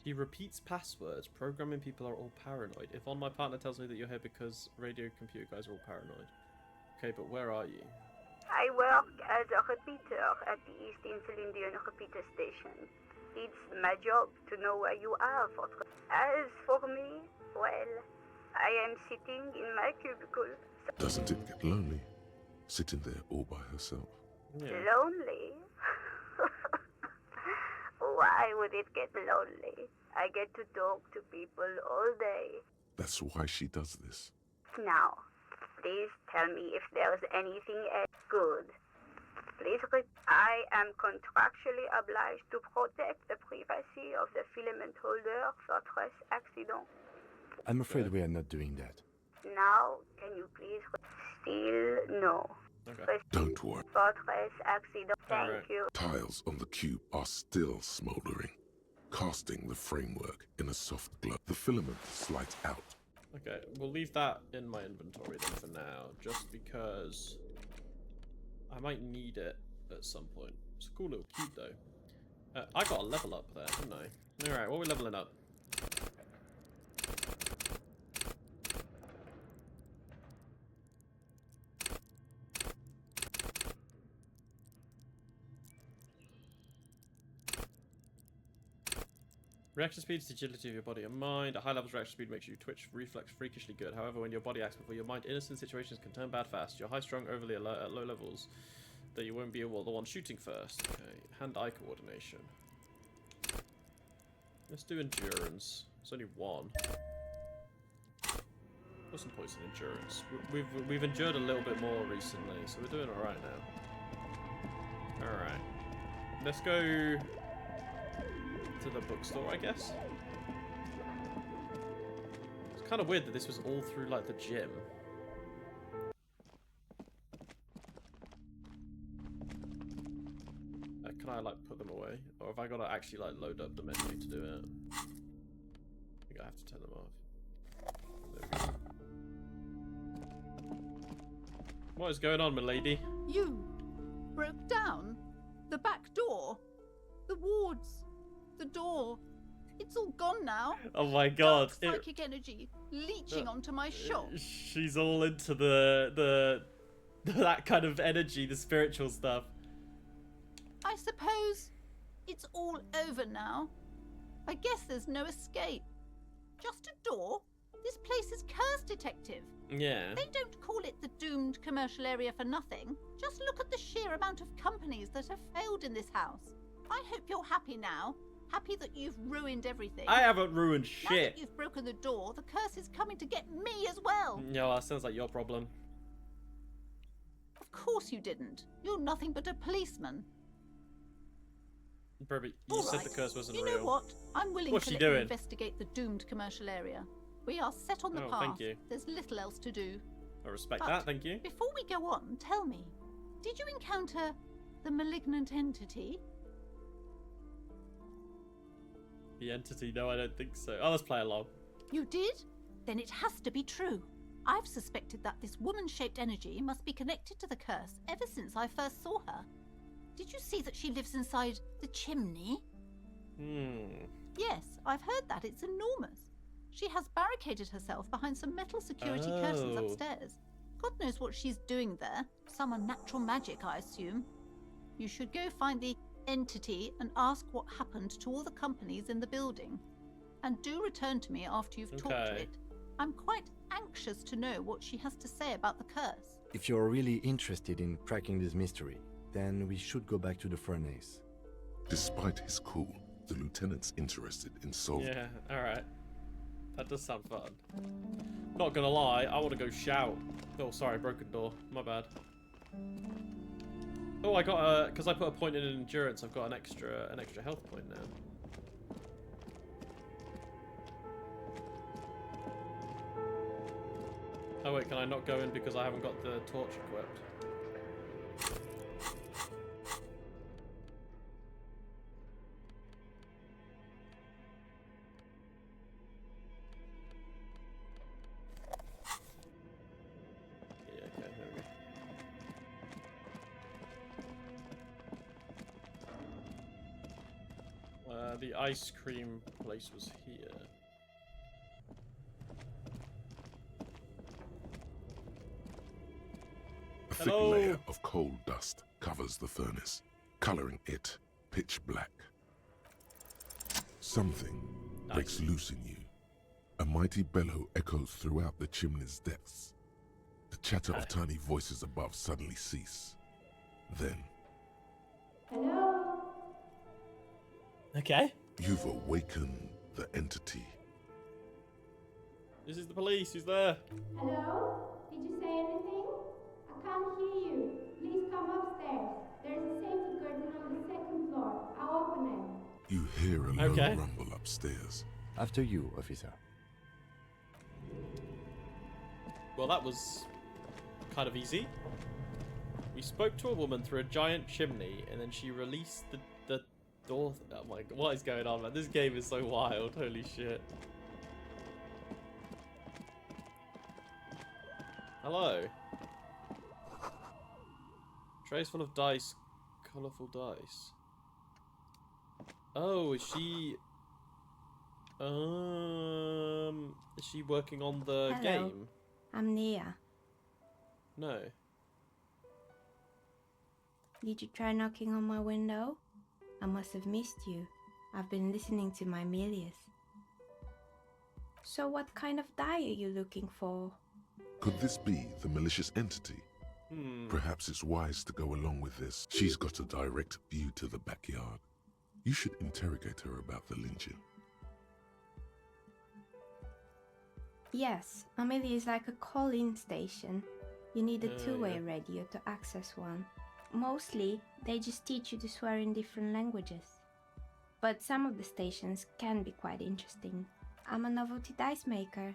She repeats passwords. Programming people are all paranoid. Yvonne, my partner, tells me that you're here because radio computer guys are all paranoid. Okay, but where are you? I work as a repeater at the East Insulindian repeater station. It's my job to know where you are, Fortress. As for me, well, I am sitting in my cubicle. Doesn't it get lonely? Sitting there all by herself. Yeah. Lonely? Why would it get lonely? I get to talk to people all day. That's why she does this. Now, please tell me if there's anything else good. Please, I am contractually obliged to protect the privacy of the filament holder Fortress accident. I'm afraid we are not doing that. Now, can you please still no. Okay. Don't worry. Fortress accident. Thank Alright. you. Tiles on the cube are still smoldering, casting the framework in a soft glow. The filament slides out. Okay, we'll leave that in my inventory then for now, just because I might need it at some point. It's a cool little cube though. I got a level up there, didn't I? Alright, what are we leveling up? Reaction speed is the agility of your body and mind. A high level of reaction speed makes you twitch reflex freakishly good. However, when your body acts before your mind, innocent situations can turn bad fast. You're high strung, overly alert at low levels, that you won't be able the one shooting first. Okay, hand-eye coordination. Let's do endurance. It's only one. What's some points in endurance? We've endured a little bit more recently, so we're doing all right now. All right, let's go to the bookstore, I guess. It's kind of weird that this was all through like the gym. Can I like put them away, or have I got to actually like load up the menu to do it? I think I have to turn them off. There we go. What is going on, milady? You broke down the back door, the wards, the door. It's all gone now. Oh my god! Dark psychic energy leeching onto my shop. She's all into the that kind of energy, the spiritual stuff. I suppose it's all over now. I guess there's no escape. Just a door? This place is cursed, Detective. Yeah. They don't call it the doomed commercial area for nothing. Just look at the sheer amount of companies that have failed in this house. I hope you're happy now. Happy that you've ruined everything. I haven't ruined Now shit. that you've broken the door, the curse is coming to get me as well. No, that sounds like your problem. Of course you didn't. You're nothing but a policeman. Probably, you All said right. the curse wasn't You real. know what? I'm willing What's to she let you doing? investigate the doomed commercial area. We are set on the Oh, path. thank you. There's little else to do. I respect But that, thank you. Before we go on, tell me, did you encounter the malignant entity? The entity? No, I don't think so. Oh, let's play along. You did? Then it has to be true. I've suspected that this woman-shaped energy must be connected to the curse ever since I first saw her. Did you see that she lives inside the chimney? Yes, I've heard that. It's enormous. She has barricaded herself behind some metal security curtains Oh. upstairs. God knows what she's doing there. Some unnatural magic, I assume. You should go find the entity and ask what happened to all the companies in the building. And do return to me after you've talked to it. I'm quite anxious to know what she has to say about the curse. If you're really interested in cracking this mystery, then we should go back to the furnace. Despite his cool, the lieutenant's interested in solving. Yeah, alright. That does sound fun. Not gonna lie, I want to go shout. Oh, sorry, broken door. My bad. Oh, I got because I put a point in endurance, I've got an extra health point now. Oh wait, can I not go in because I haven't got the torch equipped? Yeah, okay, there we go. The ice cream place was here. A thick layer of coal dust covers the furnace, coloring it pitch black. Something breaks loose in you. A mighty bellow echoes throughout the chimney's depths. The chatter of tiny voices above suddenly cease. Then... Hello? Okay. You've awakened the entity. This is the police, who's there? Hello? Did you say anything? I can't hear you. Please come upstairs. There's a safety curtain on the second floor. I'll open it. You hear a low rumble upstairs. After you, officer. Well, that was kind of easy. We spoke to a woman through a giant chimney, and then she released the door. Oh my god, what is going on, man? This game is so wild. Holy shit. Hello. Trays full of dice. Colourful dice. Oh, is she... Is she working on the game? I'm Nia. No. Did you try knocking on my window? I must have missed you. I've been listening to my Milius. So what kind of die are you looking for? Could this be the malicious entity? Perhaps it's wise to go along with this. She's got a direct view to the backyard. You should interrogate her about the lynching. Yes, Amelie is like a call-in station. You need a two-way radio to access one. Mostly, they just teach you to swear in different languages. But some of the stations can be quite interesting. I'm a novelty dice maker.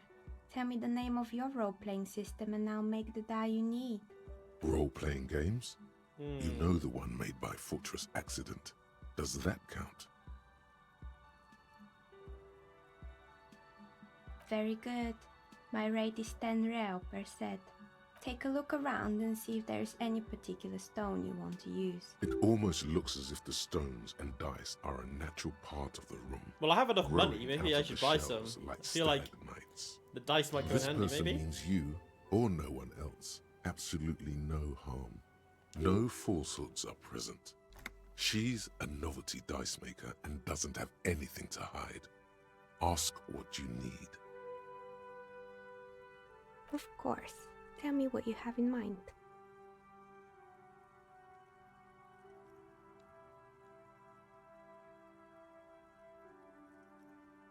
Tell me the name of your role-playing system and I'll make the die you need. Role-playing games? You know the one made by Fortress Accident. Does that count? Very good. My rate is 10 real per set. Take a look around and see if there's any particular stone you want to use. It almost looks as if the stones and dice are a natural part of the room. Well, I have enough money. Growing Maybe out I of should the buy some. shelves I feel like stalagmites. the dice might go in This handy, person maybe? means you, or no one else, absolutely no harm. No falsehoods are present. She's a novelty dice maker and doesn't have anything to hide. Ask what you need. Of course. Tell me what you have in mind.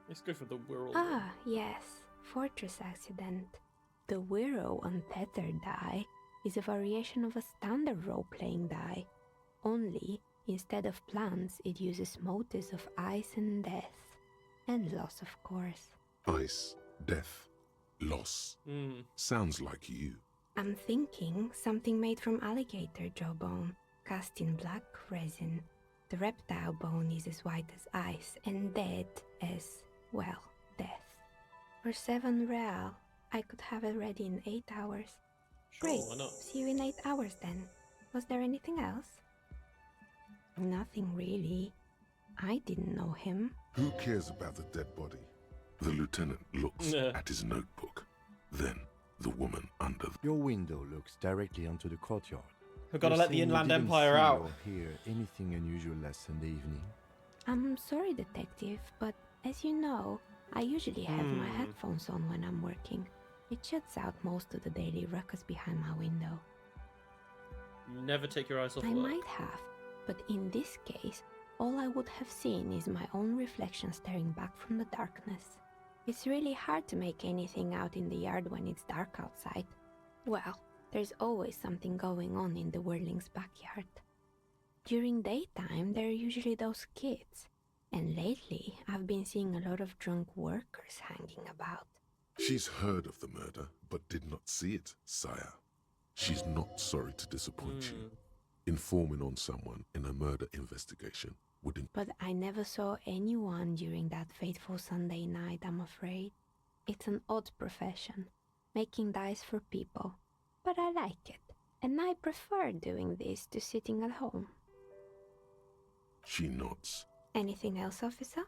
Let's go for the whirl. Ah, yes. Fortress Accident. The Whirl Untethered die is a variation of a standard role-playing die. Only, instead of plants, it uses motives of ice and death. And loss, of course. Ice, death, loss. Sounds like you. I'm thinking something made from alligator jawbone, cast in black resin. The reptile bone is as white as ice and dead as, well, death. For 7 real, I could have it ready in 8 hours. Sure, Great, why not? see you in 8 hours then. Was there anything else? Nothing really. I didn't know him. Who cares about the dead body? The lieutenant looks at his notebook. Then, the woman under Your window looks directly onto the courtyard. We've got to You're let the saying you Inland didn't Empire see out. or hear anything unusual last Sunday evening? I'm sorry, Detective, but as you know, I usually have my headphones on when I'm working. It shuts out most of the daily ruckus behind my window. You never take your eyes off I work. might have, but in this case, all I would have seen is my own reflection staring back from the darkness. It's really hard to make anything out in the yard when it's dark outside. Well, there's always something going on in the Whirling's backyard. During daytime, there are usually those kids, and lately I've been seeing a lot of drunk workers hanging about. She's heard of the murder, but did not see it, sire. She's not sorry to disappoint you. Informing on someone in a murder investigation wouldn't... But I never saw anyone during that fateful Sunday night, I'm afraid. It's an odd profession, making dice for people. But I like it, and I prefer doing this to sitting at home. She nods. Anything else, officer?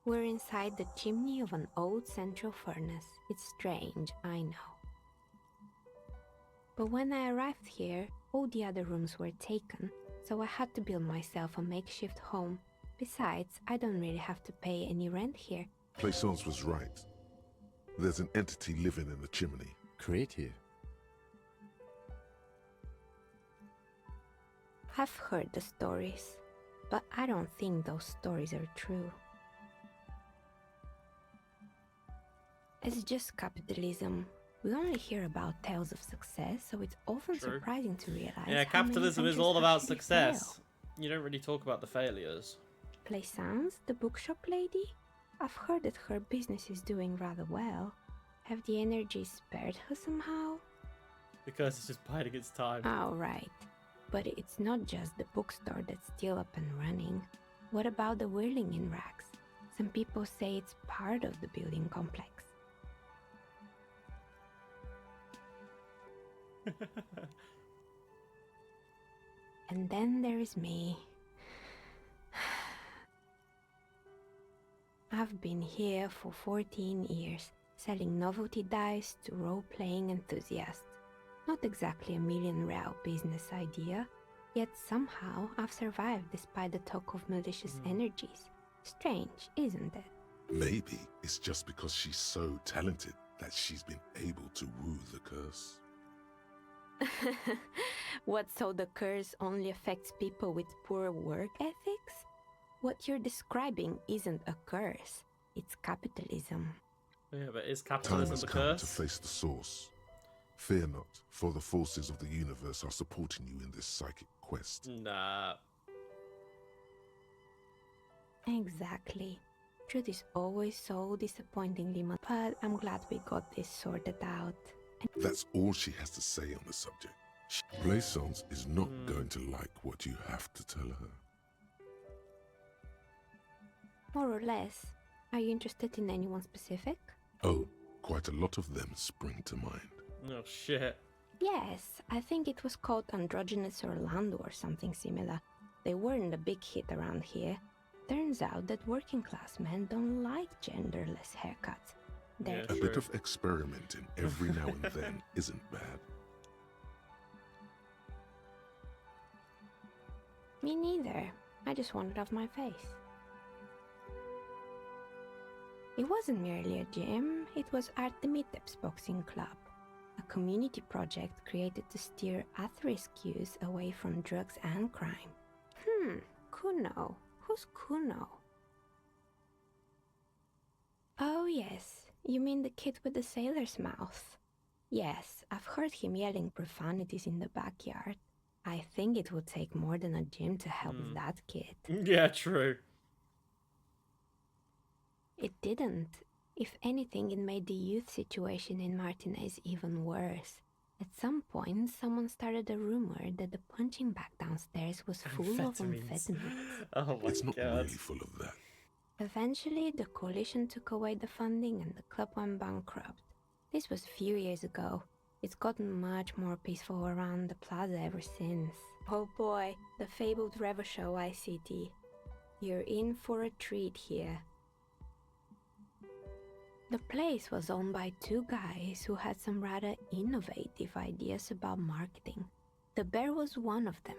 We're inside the chimney of an old central furnace. It's strange, I know. But when I arrived here, all the other rooms were taken, so I had to build myself a makeshift home. Besides, I don't really have to pay any rent here. Plaisance was right. There's an entity living in the chimney. Creative. I've heard the stories, but I don't think those stories are true. It's just capitalism. We only hear about tales of success, so it's often surprising to realize Yeah, how many capitalism is ventures all about actually success. fail. You don't really talk about the failures. Plaisance, the bookshop lady? I've heard that her business is doing rather well. Have the energy spared her somehow? Because it's just biding its time. Oh, right. But it's not just the bookstore that's still up and running. What about the Whirling in rags? Some people say it's part of the building complex. And then there is me. I've been here for 14 years, selling novelty dice to role-playing enthusiasts. Not exactly a million-real business idea, yet somehow I've survived despite the talk of malicious energies. Strange, isn't it? Maybe it's just because she's so talented that she's been able to woo the curse. What, so the curse only affects people with poor work ethics? What you're describing isn't a curse, it's capitalism. Yeah, but is Time capitalism has the come curse? to face the source. Fear not, for the forces of the universe are supporting you in this psychic quest. Nah. Exactly. Truth is always so disappointingly much, but I'm glad we got this sorted out. That's all she has to say on the subject. Plaisance is not going to like what you have to tell her. More or less. Are you interested in anyone specific? Oh, quite a lot of them spring to mind. Oh shit. Yes, I think it was called Androgynous Orlando or something similar. They weren't a big hit around here. Turns out that working class men don't like genderless haircuts. They're A bit of experimenting every now and then isn't bad. Me neither. I just wanted off my face. It wasn't merely a gym, it was Artemiteps Boxing Club, a community project created to steer at-risk youth away from drugs and crime. Kuno. Who's Kuno? Oh yes, you mean the kid with the sailor's mouth. Yes, I've heard him yelling profanities in the backyard. I think it would take more than a gym to help that kid. Yeah, true. It didn't. If anything, it made the youth situation in Martinez even worse. At some point, someone started a rumor that the punching bag downstairs was full of amphetamines. Oh my It's not god. really full of that. Eventually, the coalition took away the funding and the club went bankrupt. This was a few years ago. It's gotten much more peaceful around the plaza ever since. Oh boy, the fabled Revo Show ICT. You're in for a treat here. The place was owned by two guys who had some rather innovative ideas about marketing. The bear was one of them.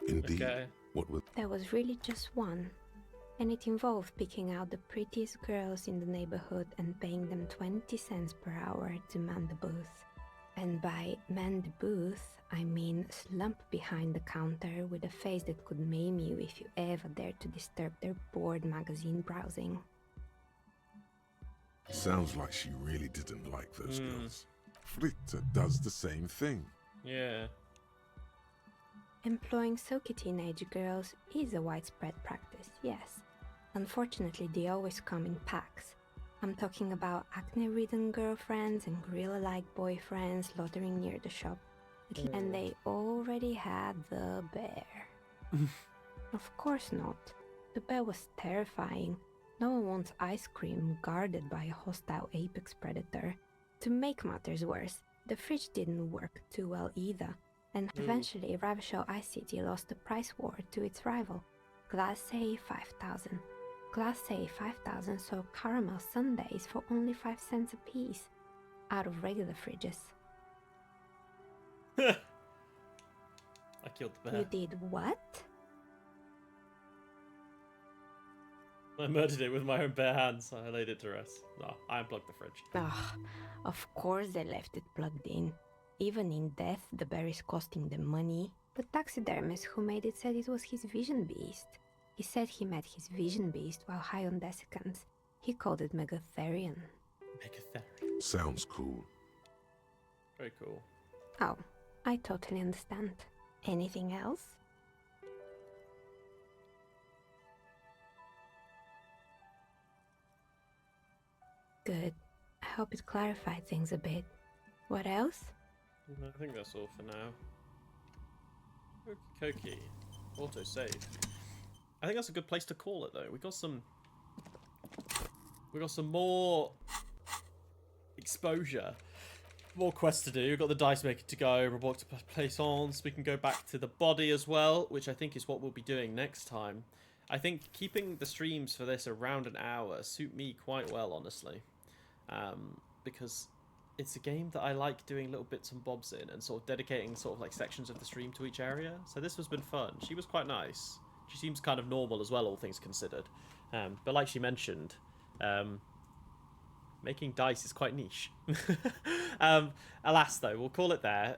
Indeed. Okay. What was... There was really just one, and it involved picking out the prettiest girls in the neighborhood and paying them 20 cents per hour to man the booth. And by man the booth, I mean slump behind the counter with a face that could maim you if you ever dared to disturb their bored magazine browsing. Sounds like she really didn't like those girls. Fritta does the same thing. Yeah. Employing silky teenage girls is a widespread practice, yes. Unfortunately, they always come in packs. I'm talking about acne-ridden girlfriends and gorilla-like boyfriends loitering near the shop. And they already had the bear. Of course not. The bear was terrifying. No one wants ice cream guarded by a hostile apex predator. To make matters worse, the fridge didn't work too well either, and eventually Ravishell Ice City lost the price war to its rival, Glacé 5000. Glacé 5000 sold caramel sundaes for only 5 cents a piece, out of regular fridges. I killed the bear. You did what? I murdered it with my own bare hands. I laid it to rest. No, I unplugged the fridge. Ugh, of course they left it plugged in. Even in death, the bear is costing them money. The taxidermist who made it said it was his vision beast. He said he met his vision beast while high on desiccants. He called it Megatherion. Megatherion. Sounds cool. Very cool. Oh, I totally understand. Anything else? Good. I hope it clarified things a bit. What else? I think that's all for now. Okie dokie. Autosave. I think that's a good place to call it though. We got some more exposure. More quests to do. We've got the dice maker to go, robot to place on, so we can go back to the body as well, which I think is what we'll be doing next time. I think keeping the streams for this around an hour suit me quite well, honestly. Because it's a game that I like doing little bits and bobs in and sort of dedicating sort of like sections of the stream to each area. So this has been fun. She was quite nice. She seems kind of normal as well, all things considered. But like she mentioned, making dice is quite niche. Alas, though, we'll call it there.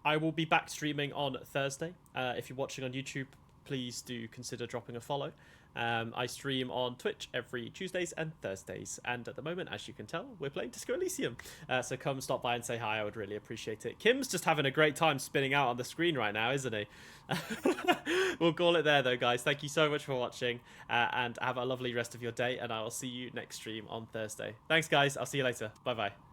I will be back streaming on Thursday. If you're watching on YouTube, please do consider dropping a follow. I stream on Twitch every Tuesdays and Thursdays, and at the moment, as you can tell, we're playing Disco Elysium. So come stop by and say hi. I would really appreciate it. Kim's just having a great time spinning out on the screen right now, isn't he? We'll call it there, though, guys. Thank you so much for watching, and have a lovely rest of your day, and I will see you next stream on Thursday. Thanks, guys. I'll see you later. Bye-bye.